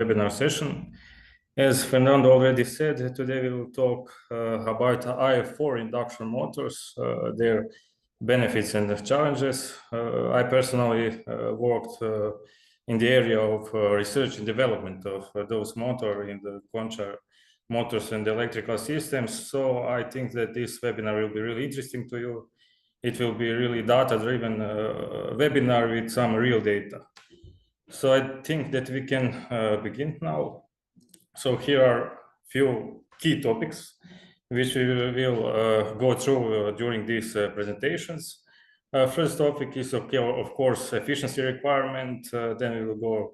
webinar session. As Fernando already said, today we will talk about IE4 induction motors, their benefits and challenges. I personally worked in the area of research and development of those motors in the Concha motors and electrical systems. So I think that this webinar will be really interesting to you. It will be really data-driven webinar with some real data. So I think that we can begin now. So here are few key topics which we will go through during these presentations. First topic is, of course, efficiency requirement. Then we will go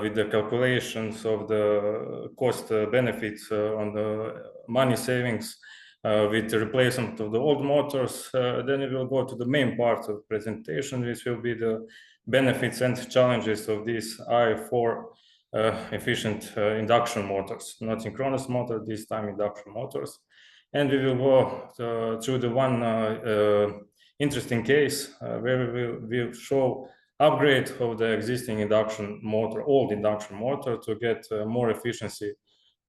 with the calculations of the cost benefits on the money savings with the replacement of the old motors. Then we will go to the main part of the presentation, which will be the benefits and challenges of these IE4 efficient induction motors, not synchronous motor, this time induction motors. And we will go through the one interesting case where we will show upgrade of the existing induction motor, old induction motor, to get more efficiency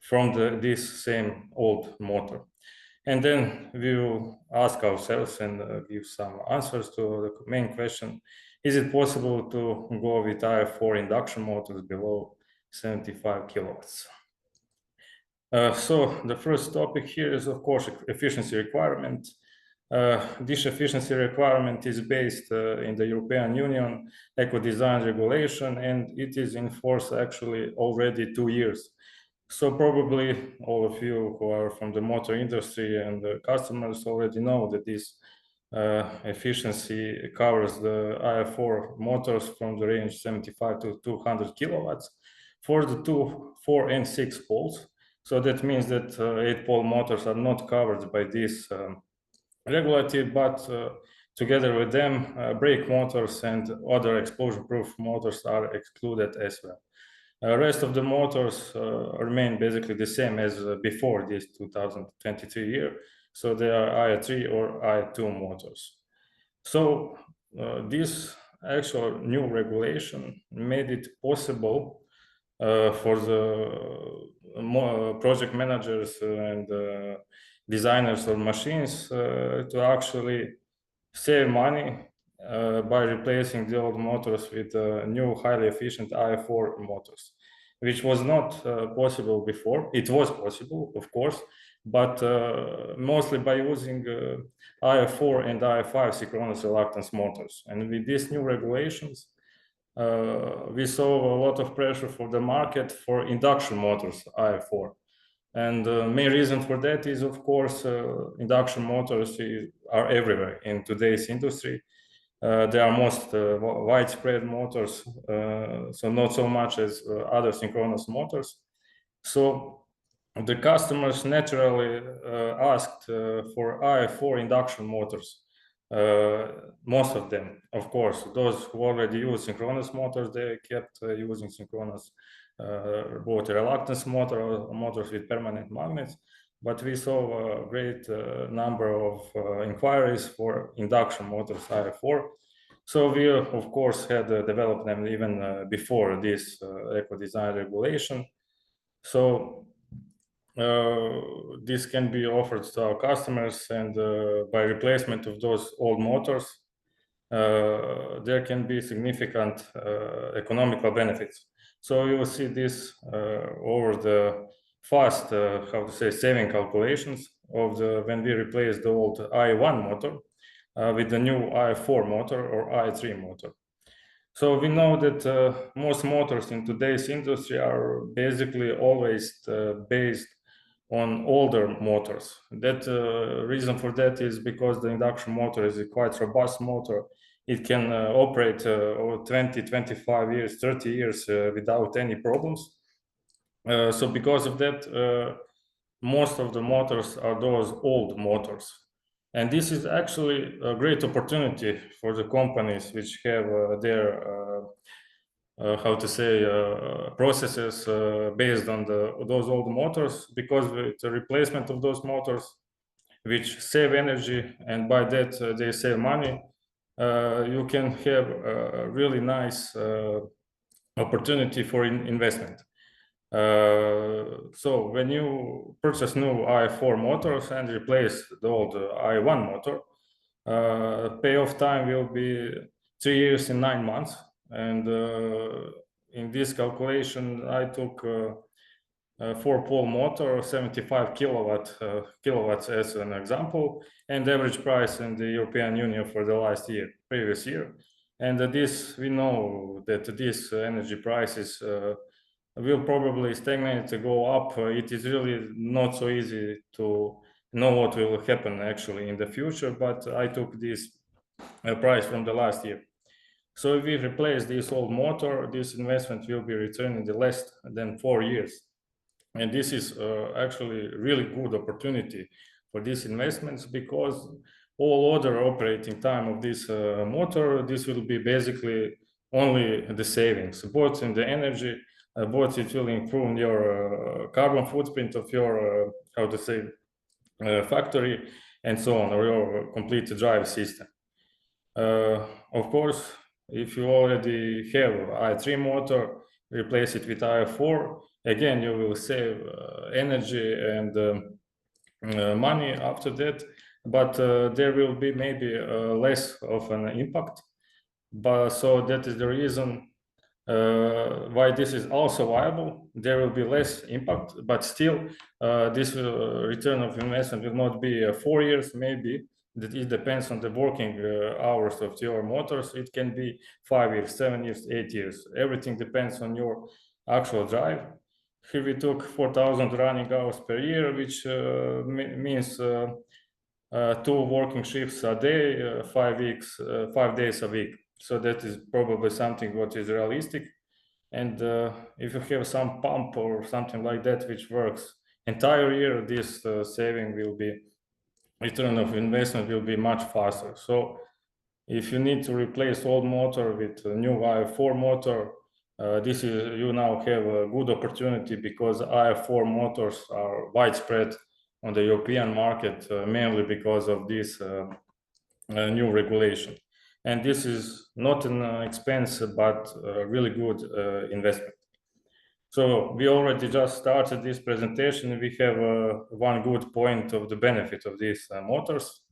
from this same old motor. And then we will ask ourselves and give some answers to the main question: is it possible to go with IE4 induction motors below 75 kilowatts? So the first topic here is, of course, efficiency requirement. This efficiency requirement is based in the European Union Ecodesign regulation, and it is in force actually already 2 years. So probably all of you who are from the motor industry and the customers already know that this efficiency covers the IE4 motors from the range 75 to 200 kilowatts for the 2, 4, and 6 poles. So that means that 8-pole motors are not covered by this regulative, but together with them, brake motors and other explosion-proof motors are excluded as well. Rest of the motors remain basically the same as before this 2023 year. So they are IE3 or IE2 motors. So this actual new regulation made it possible for the project managers and designers of machines to actually save money by replacing the old motors with new highly efficient IE4 motors, which was not possible before. It was possible, of course, but mostly by using IE4 and IE5 synchronous reluctance motors. And with these new regulations, we saw a lot of pressure for the market for induction motors, IE4. And the main reason for that is, of course, induction motors are everywhere in today's industry. They are most widespread motors, so not so much as other synchronous motors. So the customers naturally asked for IE4 induction motors. Most of them, of course, those who already use synchronous motors, they kept using synchronous both reluctance motor or motors with permanent magnets. But we saw a great number of inquiries for induction motors IE4. So we, of course, had developed them even before this Ecodesign regulation. So this can be offered to our customers, and by replacement of those old motors, there can be significant economical benefits. So you will see this over the fast, saving calculations of when we replace the old IE1 motor with the new IE4 motor or IE3 motor. So we know that most motors in today's industry are basically always based on older motors. That reason for that is because the induction motor is a quite robust motor. It can operate over 20, 25 years, 30 years without any problems. So because of that, most of the motors are those old motors. And this is actually a great opportunity for the companies which have their processes based on those old motors, because with the replacement of those motors, which save energy and by that they save money, you can have a really nice opportunity for investment. So when you purchase new IE4 motors and replace the old IE1 motor, payoff time will be 3 years and 9 months. And in this calculation, I took 4-pole motor, 75 kilowatts as an example, and average price in the European Union for the previous year. And this, we know that these energy prices will probably stagnate to go up. It is really not so easy to know what will happen actually in the future, but I took this price from the last year. So if we replace this old motor, this investment will be returned in less than 4 years. And this is actually really good opportunity for these investments, because all other operating time of this motor, this will be basically only the savings, both in the energy, both it will improve your carbon footprint of your, factory, and so on, or your complete drive system. Of course, if you already have i3 motor, replace it with i4, again, you will save energy and money after that, but there will be maybe less of an impact. But so that is the reason why this is also viable. There will be less impact, but still this return of investment will not be 4 years, maybe. That it depends on the working hours of your motors. It can be 5 years, 7 years, 8 years. Everything depends on your actual drive. Here we took 4,000 running hours per year, which means 2 working shifts a day, 5 days a week. So that is probably something what is realistic. And if you have some pump or something like that which works entire year, this saving will be, return of investment will be much faster. So if you need to replace old motor with a new IE4 motor, this is, you now have a good opportunity, because IE4 motors are widespread on the European market, mainly because of this new regulation. And this is not an expense, but a really good investment. So we already just started this presentation. We have one good point of the benefit of these motors.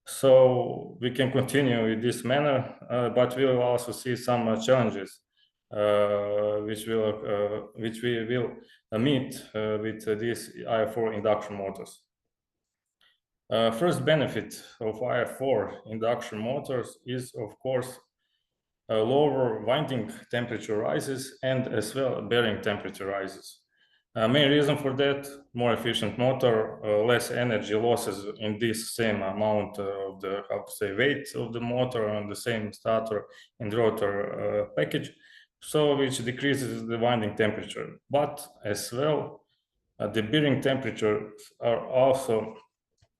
So we can continue in this manner, but we will also see some challenges which we will meet with these IE4 induction motors. First benefit of IE4 induction motors is, of course, lower winding temperature rises and as well bearing temperature rises. Main reason for that: more efficient motor, less energy losses in this same amount of the, weight of the motor on the same stator and rotor package, so which decreases the winding temperature. But as well, the bearing temperatures are also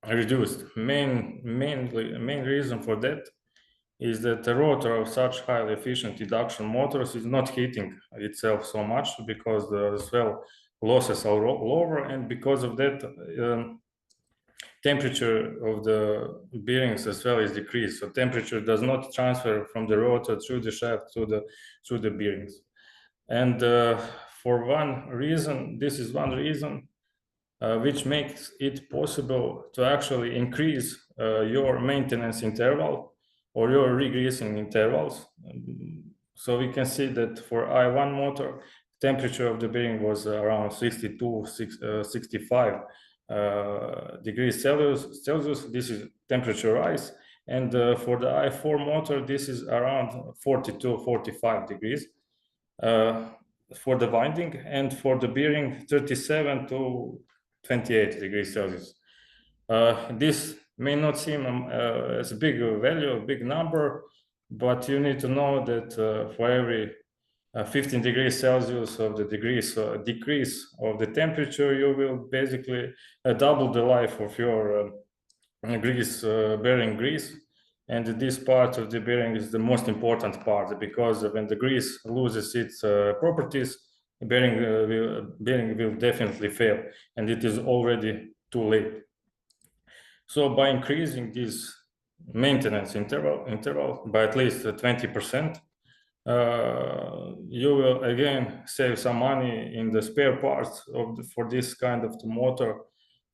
reduced. Main reason for that is that the rotor of such highly efficient induction motors is not heating itself so much, because the swell losses are lower, and because of that temperature of the bearings as well is decreased. So temperature does not transfer from the rotor through the shaft to the bearings. And for one reason, this is one reason which makes it possible to actually increase your maintenance interval or your regreasing intervals. So we can see that for I1 motor, temperature of the bearing was around 65 degrees Celsius. This is temperature rise. And for the I4 motor, this is around 45 degrees for the winding, and for the bearing, 37 to 28 degrees Celsius. This may not seem as a big value, a big number, but you need to know that for every 15 degrees Celsius of the decrease of the temperature, you will basically double the life of your bearing grease. And this part of the bearing is the most important part, because when the grease loses its properties, bearing will definitely fail, and it is already too late. So by increasing this maintenance interval by at least 20%, you will again save some money in the spare parts for this kind of the motor,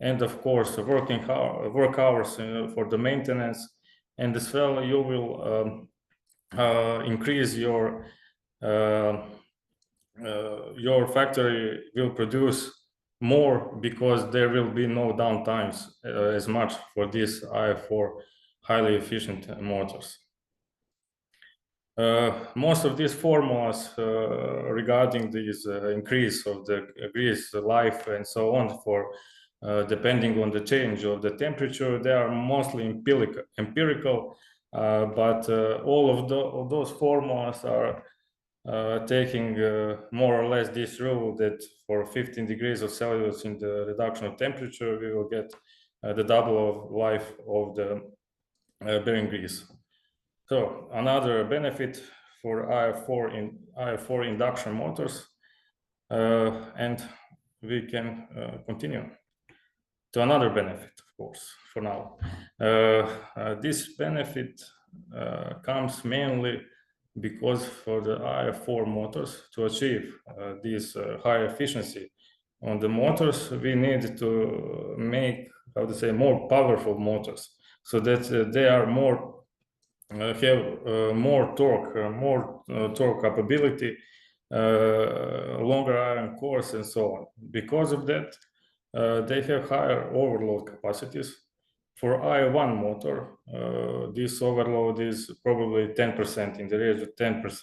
and of course work hours for the maintenance, and as well you will increase your factory will produce more because there will be no downtimes as much for these IE4 highly efficient motors. Most of these formulas regarding this increase of the grease life and so on for depending on the change of the temperature, they are mostly empirical, but all of those formulas are taking more or less this rule that for 15 degrees of Celsius in the reduction of temperature, we will get the double of life of the bearing grease. So another benefit for IE4 induction motors, and we can continue to another benefit, of course, for now. This benefit comes mainly because for the IE4 motors to achieve this high efficiency on the motors, we need to make, how to say, more powerful motors so that they are more have more torque capability, longer iron cores, and so on. Because of that, they have higher overload capacities. For IE1 motor, this overload is probably 10%, in the range of 10%.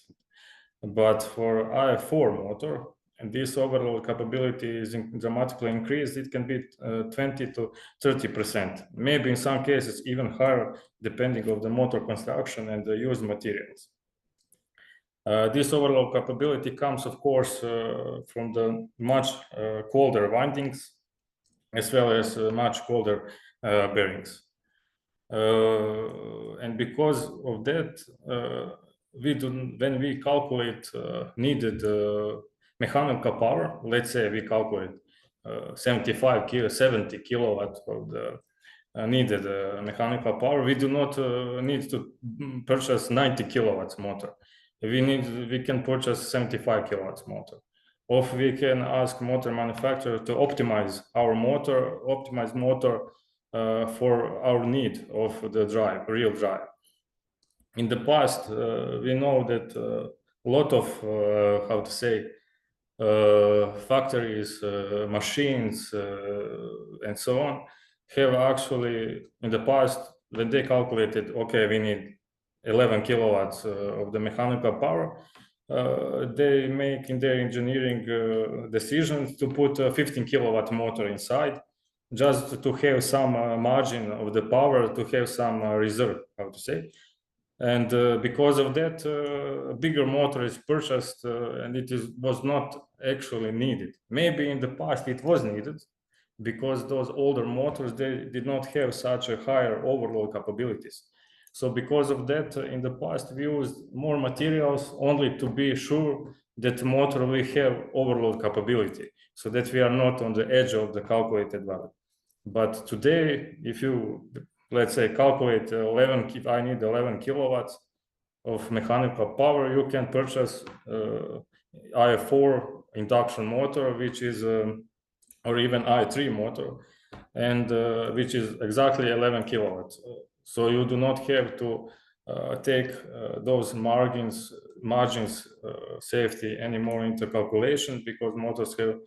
But for IE4 motor, and this overload capability is dramatically increased, it can be 20 to 30%, maybe in some cases even higher, depending on the motor construction and the used materials. This overload capability comes, of course, from the much colder windings, as well as much colder bearings. And because of that, when we calculate needed mechanical power, let's say we calculate 70 kilowatts of the needed mechanical power, we do not need to purchase 90 kilowatts motor. We can purchase 75 kilowatts motor. Or we can ask motor manufacturer to optimize motor for our need of the real drive. In the past, we know that a lot of, how to say, factories, machines, and so on, have actually, in the past, when they calculated, okay, we need 11 kilowatts of the mechanical power, they make in their engineering decisions to put a 15 kilowatt motor inside, just to have some margin of the power, to have some reserve, how to say. And because of that, a bigger motor is purchased, and was not actually needed. Maybe in the past it was needed, because those older motors, they did not have such a higher overload capabilities. So because of that, in the past, we used more materials only to be sure that the motor will have overload capability, so that we are not on the edge of the calculated value. But today, if you, let's say, calculate I need 11 kilowatts of mechanical power, you can purchase IE4 induction motor, which is, or even IE3 motor, and which is exactly 11 kilowatts. So you do not have to take those margins safety anymore into calculation, because motors have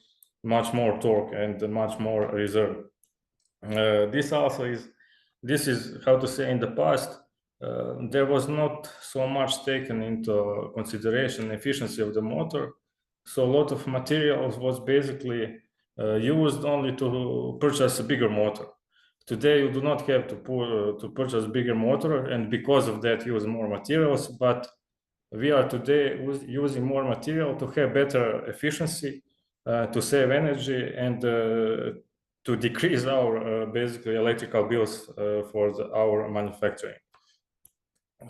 much more torque and much more reserve. This is how to say, in the past, there was not so much taken into consideration efficiency of the motor. So a lot of materials was basically used only to purchase a bigger motor. Today, you do not have to purchase bigger motor, and because of that, use more materials. But we are today using more material to have better efficiency, to save energy, and to decrease our basically electrical bills for our manufacturing.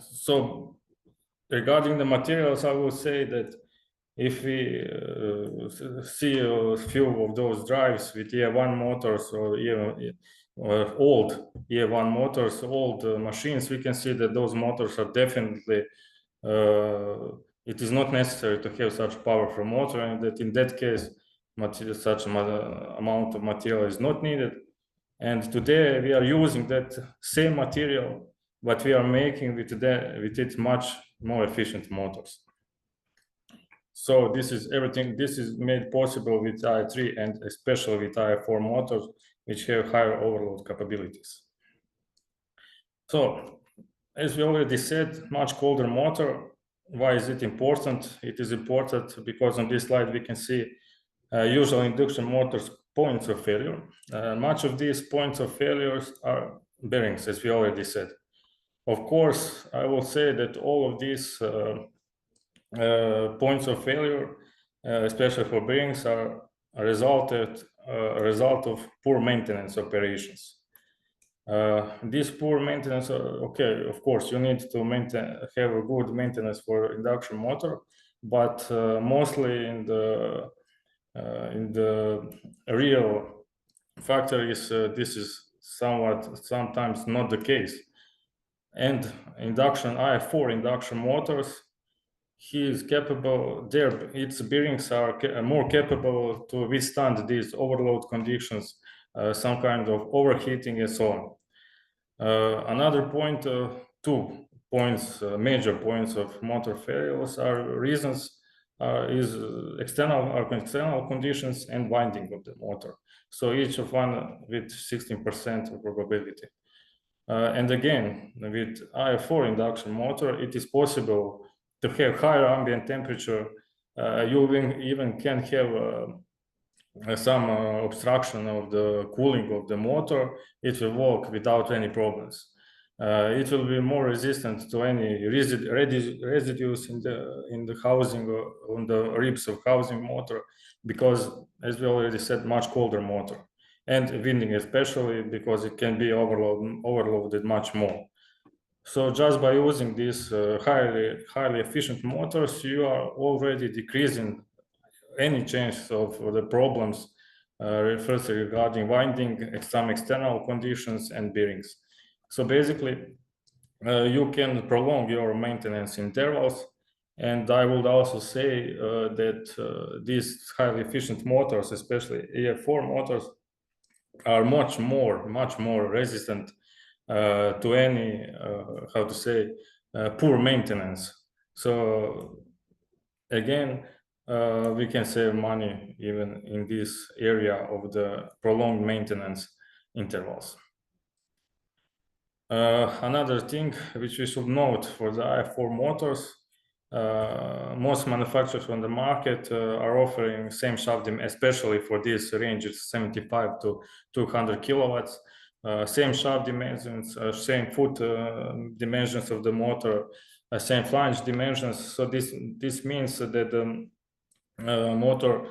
So regarding the materials, I will say that if we see a few of those drives with IE1 motors, or even old IE1 motors, old machines, we can see that those motors are definitely it is not necessary to have such powerful motor, and that in that case, such amount of material is not needed. And today we are using that same material, but we are making with it much more efficient motors. So this is everything. This is made possible with IE3 and especially with IE4 motors, which have higher overload capabilities. So, as we already said, much colder motor. Why is it important? It is important because on this slide we can see usual induction motors points of failure. Much of these points of failures are bearings, as we already said. Of course, I will say that all of these points of failure, especially for bearings, are a result of poor maintenance operations. This poor maintenance, okay, of course, you need to have a good maintenance for induction motor, but mostly in the real factories, this is sometimes not the case. And IE4 induction motors, its bearings are more capable to withstand these overload conditions, some kind of overheating and so on. Another point, major points of motor failures are reasons is external conditions and winding of the motor. So each of one with 16% of probability. And again, with IE4 induction motor, it is possible to have higher ambient temperature. You even can have some obstruction of the cooling of the motor. It will work without any problems. It will be more resistant to any residues in the housing or on the ribs of housing motor, because, as we already said, much colder motor, and winding especially because it can be overloaded much more. So just by using these highly efficient motors, you are already decreasing any chance of the problems first regarding winding, some external conditions and bearings. So basically, you can prolong your maintenance intervals. And I would also say that these highly efficient motors, especially IE4 motors, are much more resistant to any, poor maintenance. So again, we can save money even in this area of the prolonged maintenance intervals. Another thing which we should note for the IE4 motors, most manufacturers on the market are offering same shaft, especially for this range, it's 75 to 200 kilowatts, same shaft dimensions, same foot dimensions of the motor, same flange dimensions. So this means that the motor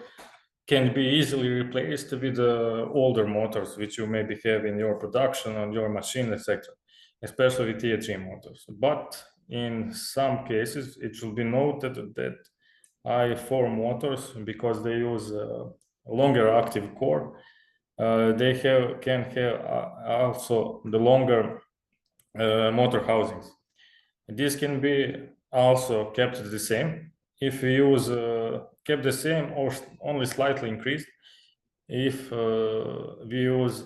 can be easily replaced with older motors, which you maybe have in your production, on your machine, etc., especially with IE3 motors. But in some cases, it should be noted that IE4 motors, because they use a longer active core, they can have also the longer motor housings. This can be also kept the same if we use kept the same or only slightly increased if we use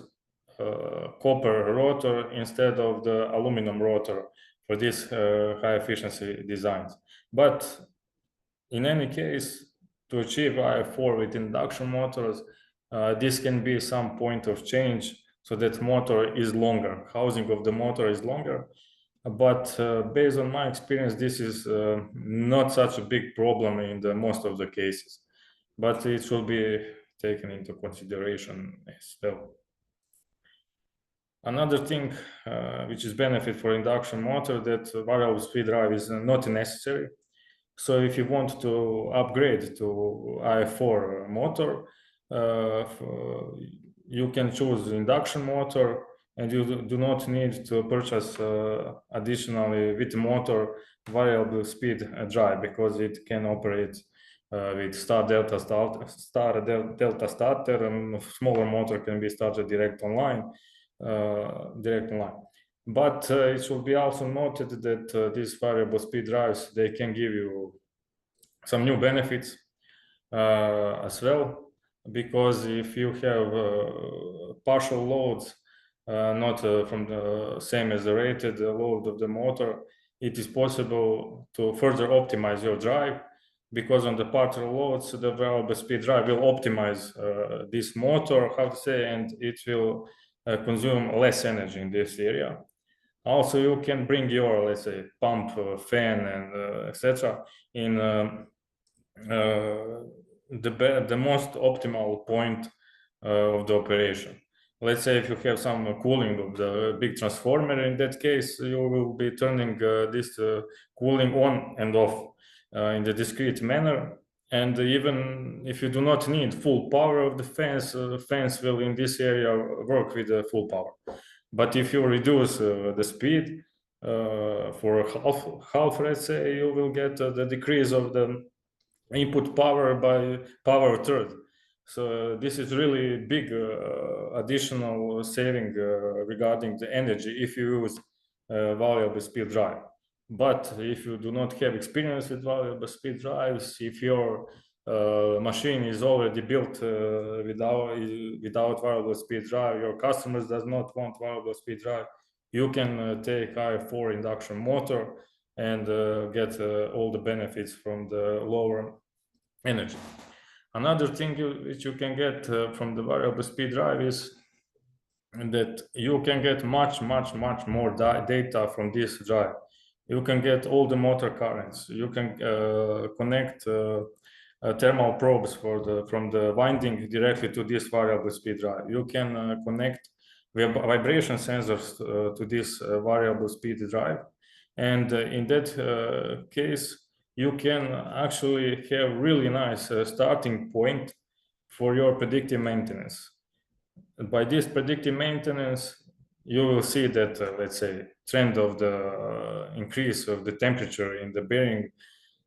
copper rotor instead of the aluminum rotor for these high efficiency designs. But in any case, to achieve IE4 with induction motors, this can be some point of change so that motor is longer, housing of the motor is longer. But based on my experience, this is not such a big problem in most of the cases, but it should be taken into consideration as well. Another thing which is benefit for induction motor, that variable speed drive is not necessary. So if you want to upgrade to IE4 motor, you can choose induction motor, and you do not need to purchase additionally with motor variable speed drive, because it can operate with star delta starter, and smaller motor can be started direct online. But it should be also noted that these variable speed drives, they can give you some new benefits as well, because if you have partial loads not from the same as the rated load of the motor, it is possible to further optimize your drive, because on the partial loads, the variable speed drive will optimize this motor, how to say, and it will consume less energy in this area. Also, you can bring your, let's say, pump, fan, and etc. in the most optimal point of the operation. Let's say if you have some cooling of the big transformer, in that case, you will be turning this cooling on and off in the discrete manner. And even if you do not need full power of the fans will in this area work with the full power. But if you reduce the speed for half, let's say, you will get the decrease of the input power by power third. So this is really big additional saving regarding the energy if you use variable speed drive. But if you do not have experience with variable speed drives, if your machine is already built without variable speed drive, your customers does not want variable speed drive, you can take IE4 induction motor and get all the benefits from the lower energy. Another thing which you can get from the variable speed drive is that you can get much more data from this drive. You can get all the motor currents. You can connect thermal probes from the winding directly to this variable speed drive. You can connect vibration sensors to this variable speed drive. And in that case, you can actually have really nice starting point for your predictive maintenance. And by this predictive maintenance, you will see that, let's say, trend of the increase of the temperature in the bearing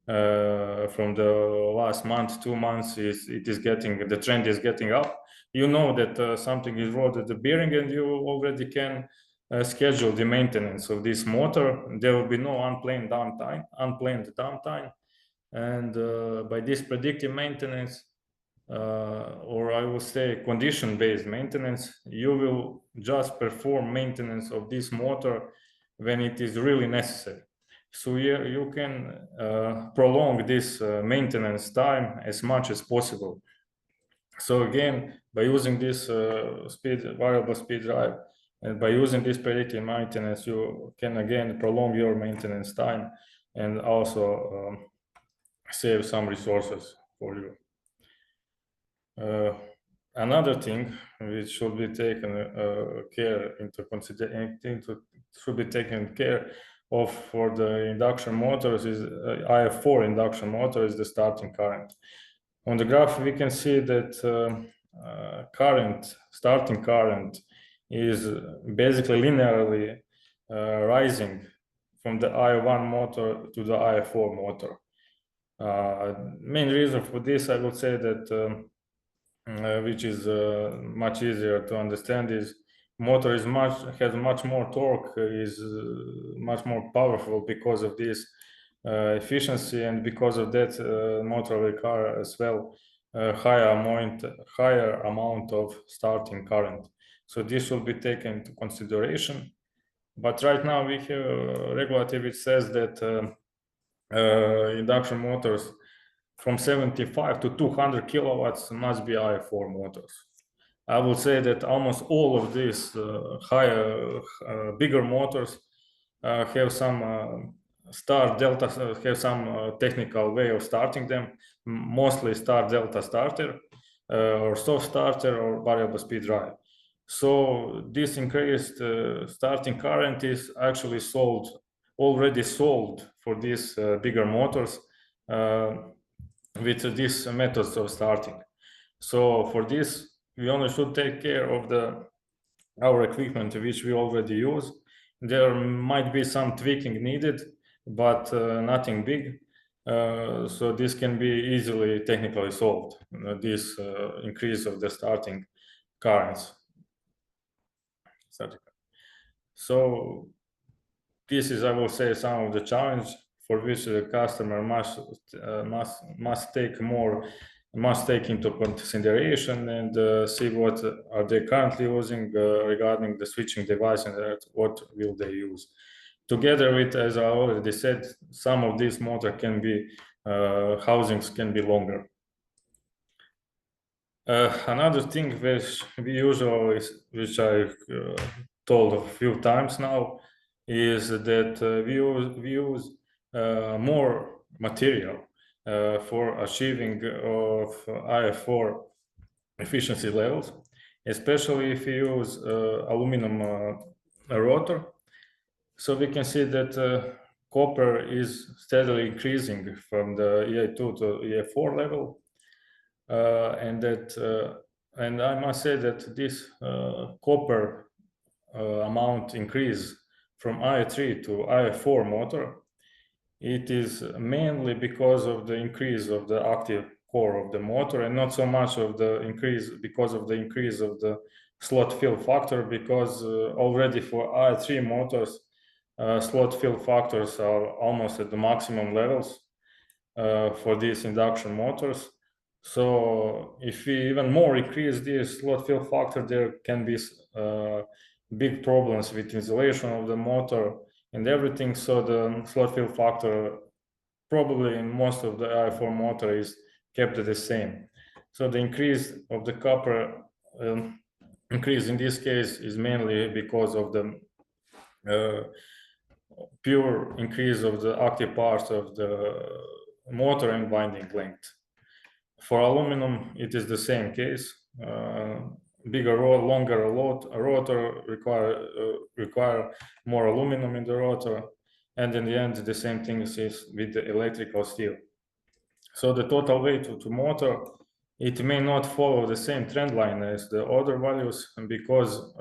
from the last month, 2 months, the trend is getting up. You know that something is wrong with the bearing, and you already can schedule the maintenance of this motor. There will be no unplanned downtime. And by this predictive maintenance, or I will say condition-based maintenance, you will just perform maintenance of this motor when it is really necessary. So you can prolong this maintenance time as much as possible. So again, by using this variable speed drive, and by using this predictive maintenance, you can again prolong your maintenance time and also save some resources for you. Another thing which should be taken care of for the induction motors is IE4 induction motor is the starting current. On the graph, we can see that starting current is basically linearly rising from the IE1 motor to the IE4 motor. Main reason for this, I would say that which is much easier to understand, is motor has much more torque, is much more powerful because of this efficiency, and because of that motor require as well higher amount of starting current. So this should be taken into consideration. But right now we have a regulative which says that induction motors from 75 to 200 kilowatts must be IE4 motors. I would say that almost all of these bigger motors have some have some technical way of starting them, mostly start delta starter or soft starter or variable speed drive. So this increased starting current is actually already solved for these bigger motors with these methods of starting. So for this, we only should take care of our equipment which we already use. There might be some tweaking needed, but nothing big. So this can be easily technically solved, this increase of the starting currents. So this is, I will say, some of the challenge for which the customer must take into consideration and see what are they currently using regarding the switching device and what will they use. Together with, as I already said, some of these motor can be housings can be longer. Another thing which we usually, which I told a few times now, is that we use more material for achieving of IE4 efficiency levels, especially if you use aluminum rotor. So we can see that copper is steadily increasing from the IE2 to IE4 level. And I must say that this copper amount increase from IE3 to IE4 motor, it is mainly because of the increase of the active core of the motor, and not so much of the increase because of the increase of the slot fill factor, because already for IE3 motors, slot fill factors are almost at the maximum levels for these induction motors. So if we even more increase this slot fill factor, there can be big problems with insulation of the motor and everything. So the slot fill factor probably in most of the IE4 motor is kept the same. So the increase of the copper increase in this case is mainly because of the pure increase of the active parts of the motor and winding length. For aluminum, it is the same case. Bigger or longer rotor require more aluminum in the rotor, and in the end, the same thing is with the electrical steel. So the total weight of the motor, it may not follow the same trend line as the other values, because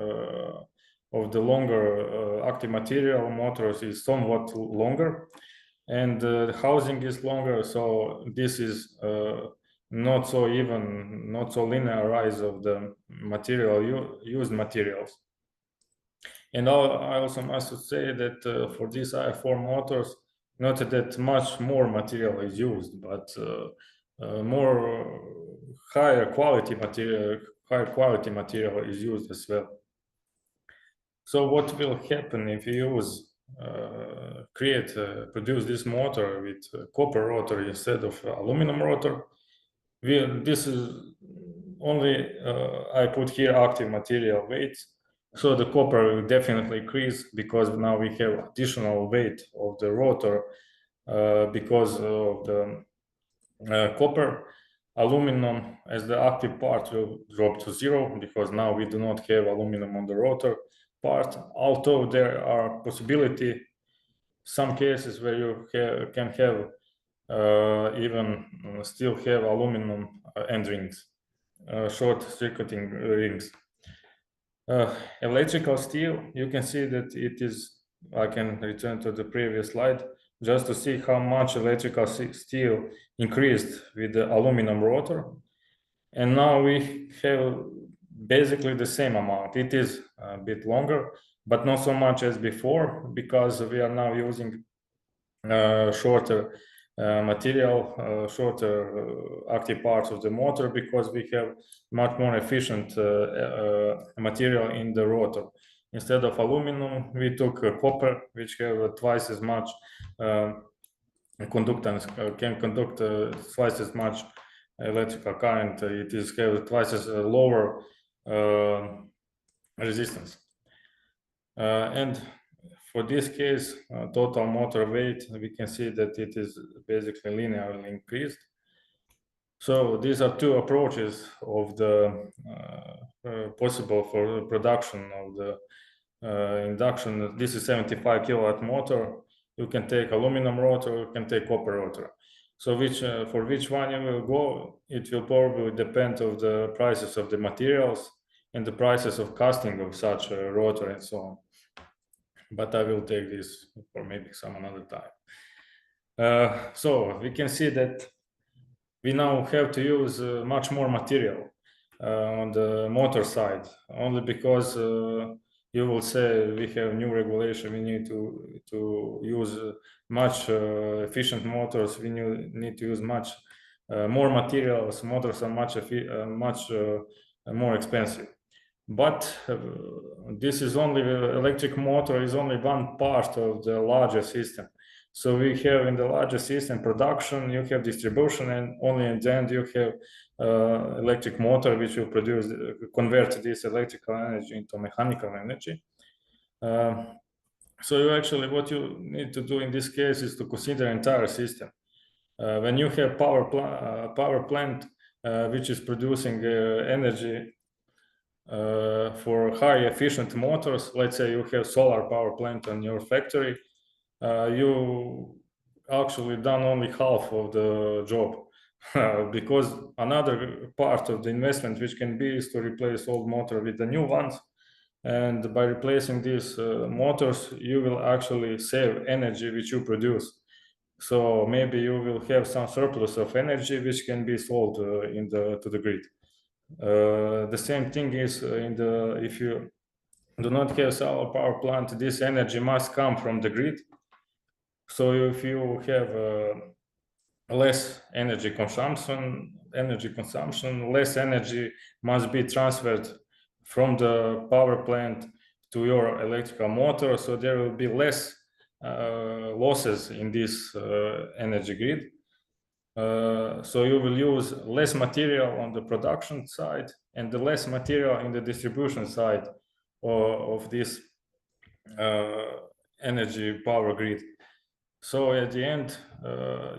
of the longer active material motors is somewhat longer, and the housing is longer. So this is not so even, not so linear rise of the material used materials. And I also must say that for these IE4 motors, not that much more material is used, but more higher quality material is used as well. So what will happen if you use produce this motor with copper rotor instead of aluminum rotor? This is only I put here active material weight. So the copper will definitely increase, because now we have additional weight of the rotor because of the copper. Aluminum as the active part will drop to 0, because now we do not have aluminum on the rotor part, although there are some cases where you can have even still have aluminum end rings, short circuiting rings. Electrical steel, you can see that it is, I can return to the previous slide just to see how much electrical steel increased with the aluminum rotor. And now we have basically the same amount. It is a bit longer, but not so much as before, because we are now using shorter material, shorter active parts of the motor, because we have much more efficient material in the rotor. Instead of aluminum, we took copper, which have twice as much conductance, can conduct twice as much electrical current. It is have twice as lower resistance. And for this case, total motor weight, we can see that it is basically linearly increased. So these are two approaches of the possible for production of the induction. This is 75 kilowatt motor. You can take aluminum rotor, you can take copper rotor. So for which one you will go, it will probably depend on the prices of the materials and the prices of casting of such a rotor and so on. But I will take this for maybe some another time. So we can see that we now have to use much more material on the motor side, only because you will say we have new regulation, we need to use much efficient motors, we need to use much more materials, motors are much more expensive. But this is only, the electric motor is only one part of the larger system. So we have in the larger system production, you have distribution, and only in the end you have electric motor, which will produce, convert this electrical energy into mechanical energy. So you actually, what you need to do in this case is to consider entire system. When you have power plant which is producing energy for high efficient motors, let's say you have solar power plant on your factory, you actually done only half of the job. Because another part of the investment which can be is to replace old motor with the new ones. And by replacing these motors, you will actually save energy which you produce. So maybe you will have some surplus of energy which can be sold to the grid. The same thing is if you do not have solar power plant, this energy must come from the grid. So if you have less energy consumption, less energy must be transferred from the power plant to your electrical motor. So there will be less losses in this energy grid. So you will use less material on the production side and the less material in the distribution side of this energy power grid. So at the end,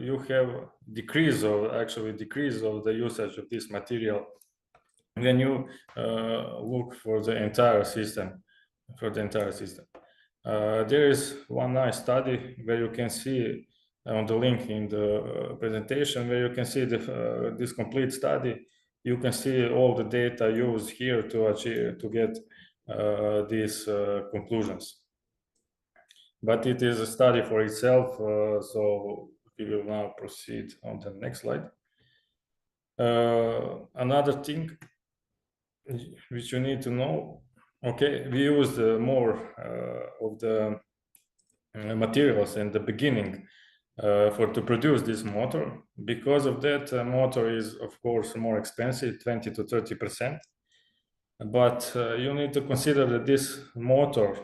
you have decrease of the usage of this material when you look for the entire system. There is one nice study where you can see on the link in the presentation, where you can see this complete study. You can see all the data used here to get these conclusions. But it is a study for itself, so we will now proceed on the next slide. Another thing which you need to know, okay, we used more of the materials in the beginning to produce this motor. Because of that, motor is of course more expensive, 20 to 30%. But you need to consider that this motor,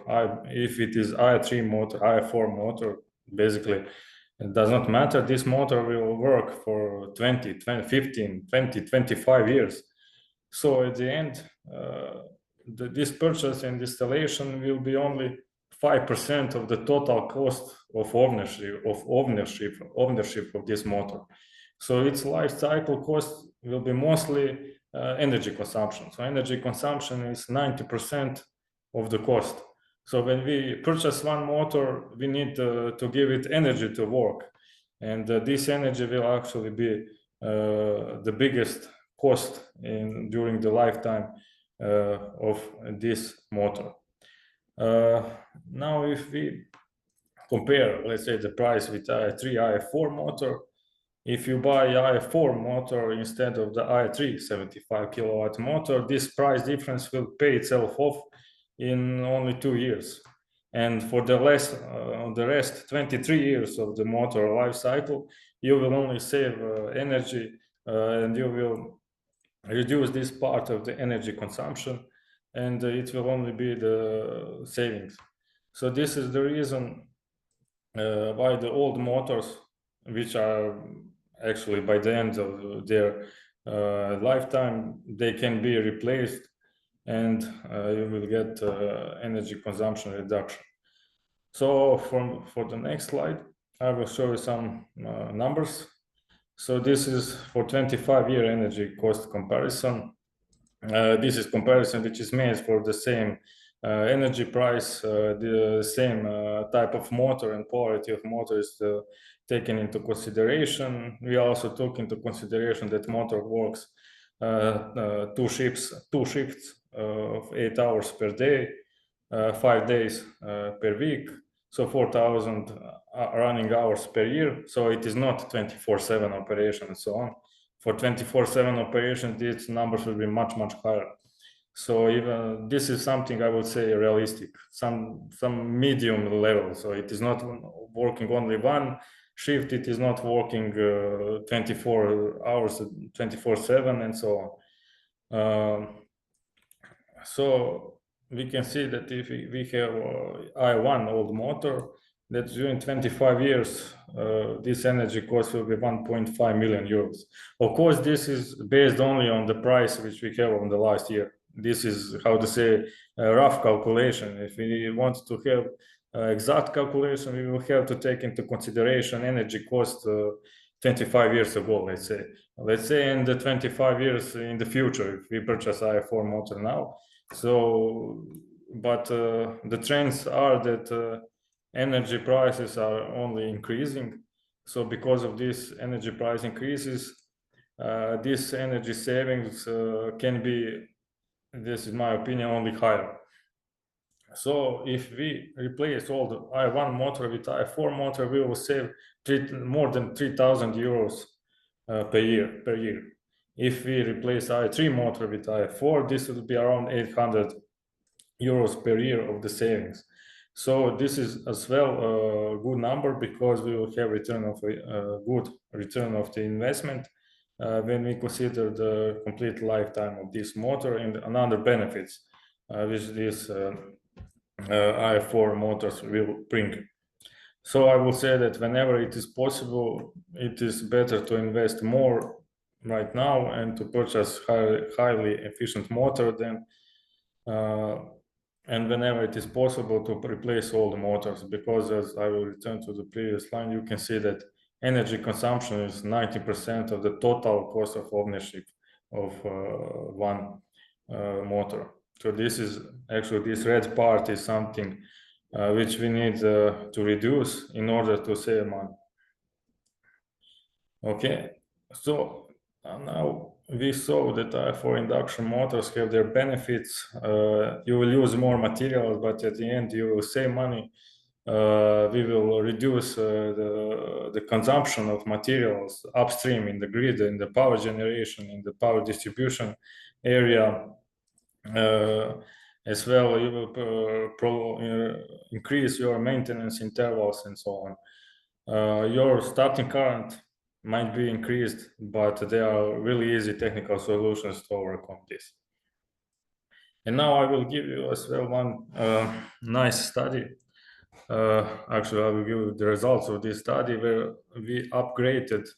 if it is IE3 motor, IE4 motor, basically, it does not matter. This motor will work for 20, 15, 20, 25 years. So at the end, this purchase and installation will be only 5% of the total cost of ownership of this motor. So its life cycle cost will be mostly energy consumption. So energy consumption is 90% of the cost. So when we purchase one motor, we need to give it energy to work. And this energy will actually be the biggest cost during the lifetime of this motor. Now, if we compare, let's say, the price with IE3, IE4 motor, if you buy IE4 motor instead of the IE3 75 kilowatt motor, this price difference will pay itself off in only 2 years. And for the rest 23 years of the motor life cycle, you will only save energy and you will reduce this part of the energy consumption, and it will only be the savings. So this is the reason why the old motors, which are actually by the end of their lifetime, they can be replaced, and you will get energy consumption reduction. So for the next slide, I will show you some numbers. So this is for 25-year energy cost comparison. This is comparison which is made for the same energy price, the same type of motor and quality of motor is taken into consideration. We also took into consideration that motor works two shifts of 8 hours per day, 5 days per week, so 4,000 running hours per year. So it is not 24/7 operation and so on. For 24/7 operation, these numbers will be much higher. So even this is something I would say realistic, some medium level. So it is not working only one shift. It is not working 24 hours, 24/7, and so on. So we can see that if we have I1 old motor, that during 25 years, this energy cost will be 1.5 million euros. Of course, this is based only on the price which we have on the last year. This is, how to say, a rough calculation. If we want to have exact calculation, we will have to take into consideration energy cost 25 years ago, let's say. Let's say in the 25 years in the future, if we purchase IE4 motor now. So, but the trends are that energy prices are only increasing. So because of this energy price increases, this energy savings can be, this is my opinion, only higher. So if we replace all the I1 motor with I4 motor, we will save more than 3,000 euros per year. If we replace I3 motor with I4, this will be around 800 euros per year of the savings. So this is as well a good number, because we will have return of a good return of the investment when we consider the complete lifetime of this motor and another benefits which this IE4 motors will bring. So I will say that whenever it is possible, it is better to invest more right now and to purchase highly efficient motor than and whenever it is possible to replace all the motors, because as I will return to the previous line, you can see that energy consumption is 90% of the total cost of ownership of one motor. So this is actually, this red part is something which we need to reduce in order to save money. Okay, so now we saw that IE4 induction motors have their benefits. You will use more materials, but at the end you will save money. We will reduce the consumption of materials upstream in the grid, in the power generation, in the power distribution area. As well, you will increase your maintenance intervals and so on. Your starting current might be increased, but there are really easy technical solutions to overcome this. And now I will give you as well one nice study. Actually, I will give you the results of this study where we upgraded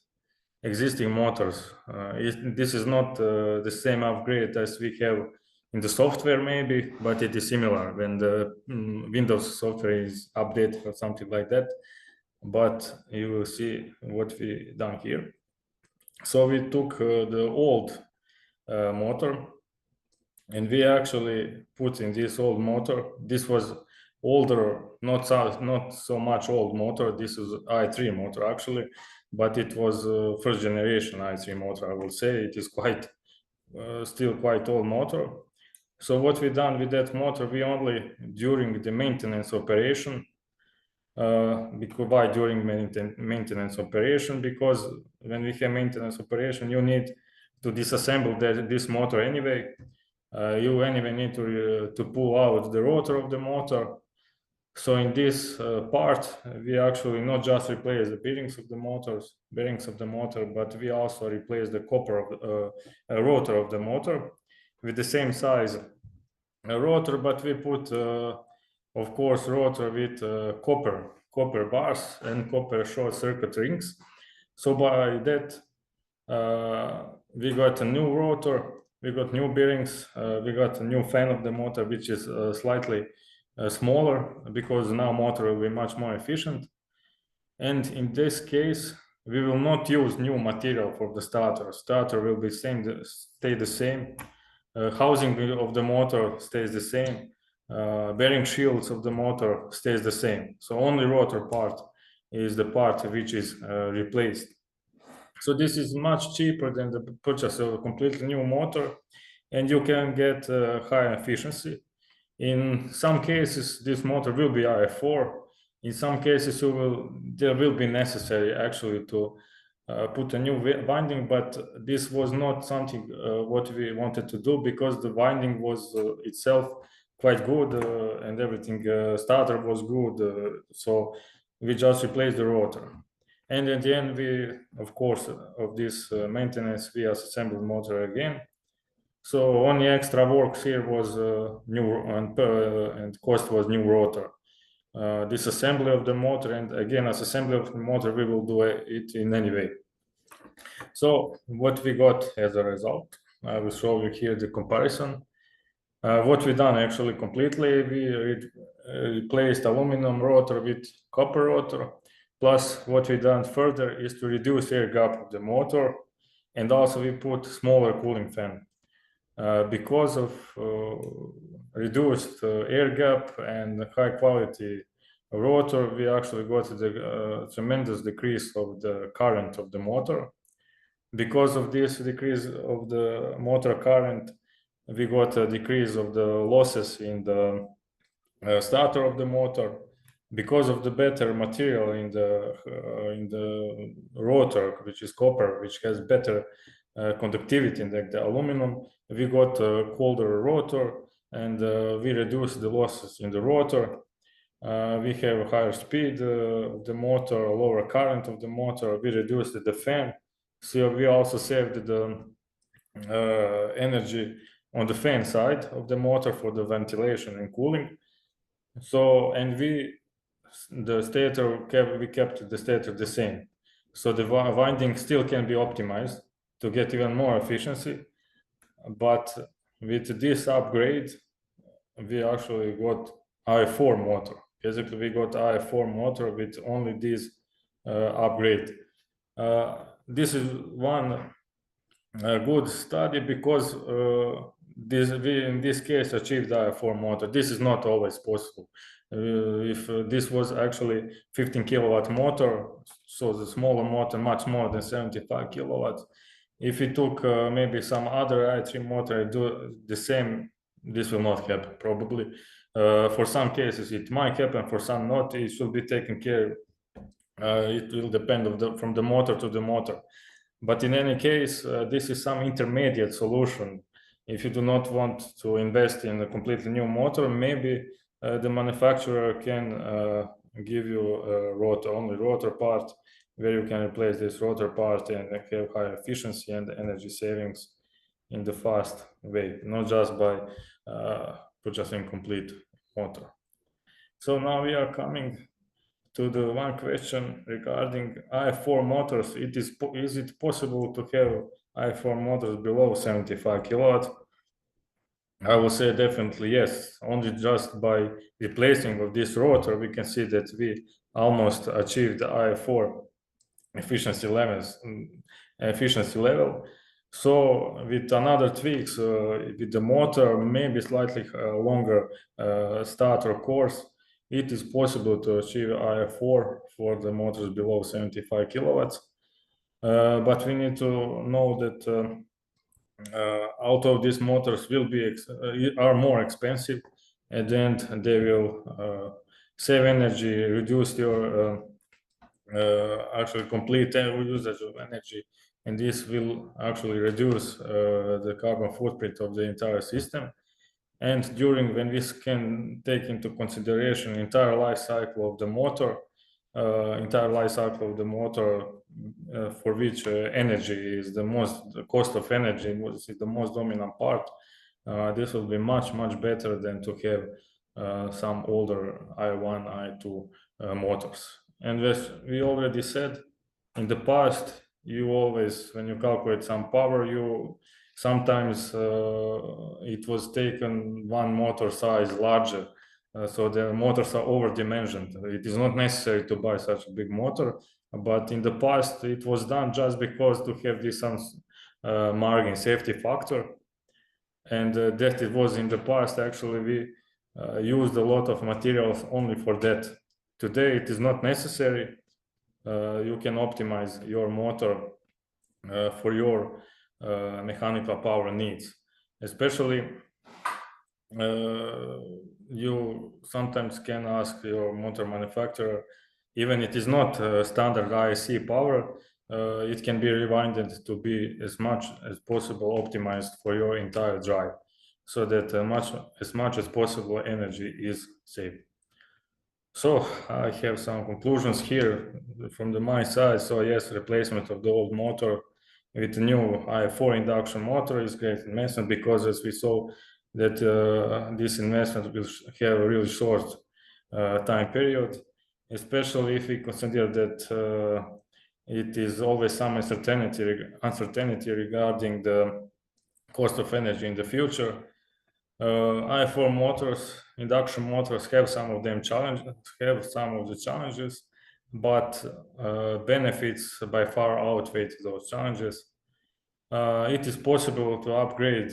existing motors. This is not the same upgrade as we have in the software maybe, but it is similar when the Windows software is updated or something like that. But you will see what we done here. So we took the old motor, and we actually put in this old motor. This was older, not so much old motor. This is i3 motor actually, but it was first generation i3 motor. I will say it is quite still quite old motor. So what we done with that motor, we only during the maintenance operation. Why during maintenance operation? Because when we have maintenance operation, you need to disassemble this motor anyway. You anyway need to pull out the rotor of the motor. So in this part, we actually not just replace the bearings of the motor, but we also replace the copper of rotor of the motor with the same size rotor, but we put of course rotor with copper bars and copper short circuit rings. So by that we got a new rotor, we got new bearings, we got a new fan of the motor, which is slightly smaller, because now motor will be much more efficient. And in this case, we will not use new material for the starter. Starter will be stay the same. Housing of the motor stays the same. Bearing shields of the motor stays the same. So only rotor part is the part which is replaced. So this is much cheaper than the purchase of a completely new motor, and you can get high efficiency. In some cases, this motor will be IE4. In some cases, there will be necessary actually to use IE3 motor, because IE4 motor will be much more efficient. And in this case, we will not use new material for the starter. Starter will be staying the same. put a new winding, but this was not something what we wanted to do, because the winding was itself quite good and everything starter was good, so we just replaced the rotor. And at the end, we, of course, of this maintenance, we assembled motor again. So only extra work here was new and cost was new rotor. Disassembly of the motor, and again, as assembly of the motor, we will do it in any way. So what we got as a result, I will show you here the comparison. What we done actually completely, we replaced aluminum rotor with copper rotor. Plus, what we done further is to reduce air gap of the motor, and also we put smaller cooling fan. Because of reduced air gap and high quality rotor, we actually got the tremendous decrease of the current of the motor. Because of this decrease of the motor current, we got a decrease of the losses in the starter of the motor. Because of the better material in the rotor, which is copper, which has better conductivity than the aluminum, we got a colder rotor, and we reduced the losses in the rotor. We have a higher speed of the motor, a lower current of the motor. We reduced the fan, so we also saved the energy on the fan side of the motor for the ventilation and cooling. So, and we kept the stator the same. So the winding still can be optimized to get even more efficiency. But with this upgrade, we actually got IE4 motor. Basically, we got IE4 motor with only this upgrade. This is one good study, because we in this case achieved IE4 motor. This is not always possible. If this was actually 15 kilowatt motor, so the smaller motor, much more than 75 kilowatts. If we took maybe some other IE3 motor and do the same, this will not happen probably. For some cases it might happen, for some not. It should be taken care. It will depend from the motor to the motor. But in any case, this is some intermediate solution. If you do not want to invest in a completely new motor, maybe the manufacturer can give you a only rotor part, where you can replace this rotor part and have high efficiency and energy savings in the fast way, not just by purchasing complete motor. So now we are coming to the one question regarding IE4 motors. Is it possible to have IE4 motors below 75 kilowatt? I will say definitely yes. Only just by replacing of this rotor, we can see that we almost achieved the IE4 efficiency level. So with another tweaks with the motor, maybe slightly longer starter course, it is possible to achieve IE4 for the motors below 75 kilowatts. But we need to know that out of these motors will be are more expensive, and then they will save energy, reduce your actually complete usage of energy, and this will actually reduce the carbon footprint of the entire system. And when we can take into consideration entire life cycle of the motor, for which energy is the cost of energy is the most dominant part, this will be much better than to have some older IE1, IE2 motors. And as we already said, in the past, you always, when you calculate some power, sometimes it was taken one motor size larger. So the motors are over-dimensioned. It is not necessary to buy such a big motor, but in the past it was done just because to have this margin safety factor, and that it was in the past. Actually, we used a lot of materials only for that. Today it is not necessary. You can optimize your motor for your mechanical power needs. Especially, you sometimes can ask your motor manufacturer, even it is not standard ISC power, it can be rewinded to be as much as possible optimized for your entire drive, so that as much as possible energy is saved. So I have some conclusions here from my side. So yes, replacement of the old motor with the new IE4 induction motor is great investment, because as we saw that this investment will have a really short time period, especially if we consider that it is always some uncertainty regarding the cost of energy in the future. IE4 motors, induction motors, have some of the challenges, but benefits by far outweigh those challenges. It is possible to upgrade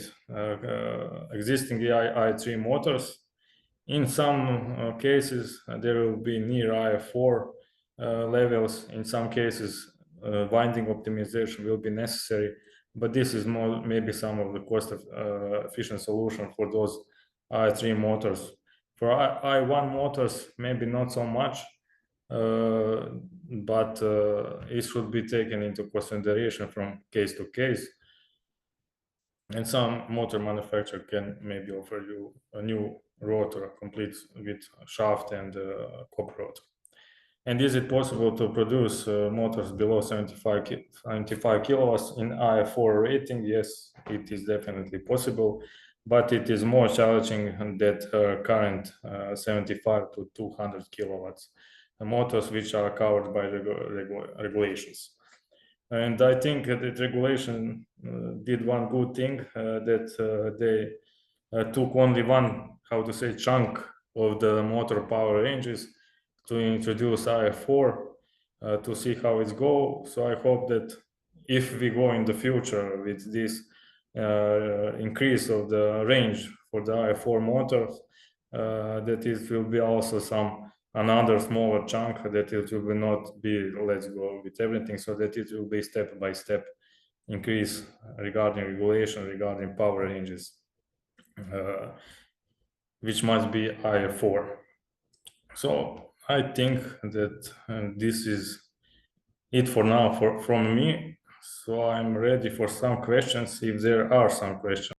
existing IE3 motors. In some cases, there will be near IE4 levels. In some cases, winding optimization will be necessary, but this is more maybe some of the cost efficient solution for those IE3 motors. For IE1 motors, maybe not so much, but it should be taken into consideration from case to case. And some motor manufacturer can maybe offer you a new rotor complete with shaft and copper rotor. And is it possible to produce motors below 75 kilowatts in IE4 rating? Yes, it is definitely possible, but it is more challenging than current 75 to 200 kilowatts motors, which are covered by regulations. And I think that regulation did one good thing, that they took only one, chunk of the motor power ranges to introduce IE4 to see how it goes. So I hope that if we go in the future with this increase of the range for the IE4 motors, that it will be also another smaller chunk, that it will not be let's go with everything, so that it will be step by step increase regarding regulation, regarding power ranges, which must be IE4. So I think that this is it for now from me. So I'm ready for some questions, if there are some questions.